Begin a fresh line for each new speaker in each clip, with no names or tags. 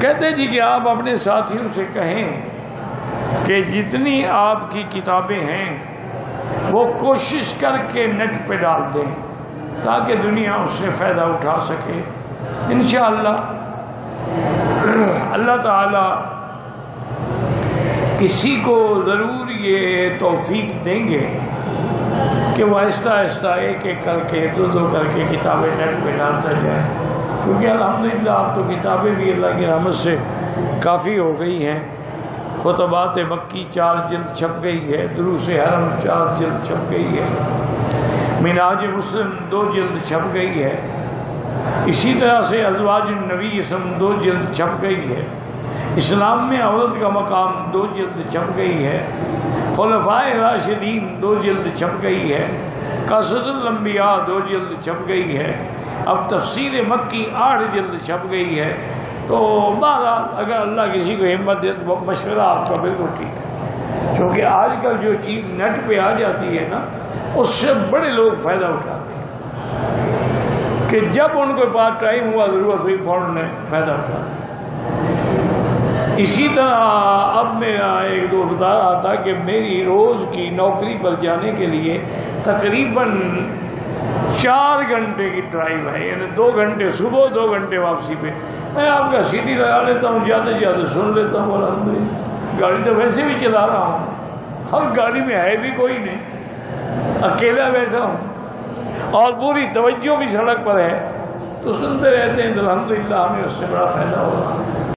کہتے جی کہ آپ اپنے ساتھیوں سے کہیں کہ جتنی آپ کی کتابیں ہیں وہ کوشش کر کے نیٹ پہ ڈال دیں تاکہ دنیا اس سے فائدہ اٹھا سکے. انشاءاللہ اللہ تعالی کسی کو ضرور یہ توفیق دیں گے کہ وہ آہستہ آہستہ ایک ایک کر کے دو کر کے کتابیں نیٹ پہ ڈالتا جائے. کیونکہ الحمدللہ اب تو کتابیں بھی اللہ کی رحمت سے کافی ہو گئی ہیں. خطبات مکی 4 جلد چھپ گئی ہے، دروس حرم 4 جلد چھپ گئی ہے، منہاج مسلم 2 جلد چھپ گئی ہے، اسی طرح سے ازواج النبی اسم 2 جلد چھپ گئی ہے، اسلام میں عورت کا مقام 2 جلد چھپ گئی ہے، خلفائے راشدین 2 جلد چھپ گئی ہے، قصص الانبیاء 2 جلد چھپ گئی ہے، اب تفسیر مکی 8 جلد چھپ گئی ہے. تو بہرحال اگر اللہ کسی کو ہمت دے تو مشورہ آپ کا بالکل ٹھیک ہے، کیونکہ آج کل جو چیز نیٹ پہ آ جاتی ہے نا اس سے بڑے لوگ فائدہ اٹھاتے ہیں کہ جب ان کے پاس ٹائم ہوا ضرورت ہوئی فوراً فائدہ اٹھاتے. اسی طرح اب میں ایک دو بتا رہا تھا کہ میری روز کی نوکری پر جانے کے لیے تقریباً 4 گھنٹے کی ڈرائیو ہے، یعنی 2 گھنٹے صبح 2 گھنٹے واپسی پہ. میں آپ کا CD لگا لیتا ہوں، زیادہ سے زیادہ سن لیتا ہوں. الحمدللہ گاڑی تو ویسے بھی چلا رہا ہوں، ہر گاڑی میں ہے بھی کوئی نہیں، اکیلا بیٹھا ہوں اور پوری توجہ بھی سڑک پر ہے تو سنتے رہتے ہیں. تو الحمدللہ ہمیں اس سے بڑا فائدہ ہو رہا ہے.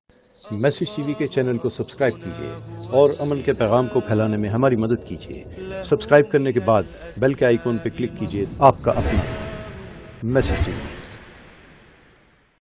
میسج ٹی وی کے چینل کو سبسکرائب کیجیے اور عمل کے پیغام کو پھیلانے میں ہماری مدد کیجیے. سبسکرائب کرنے کے بعد بیل کے آئیکن پر کلک کیجیے. آپ کا اپنا میسج ٹی وی.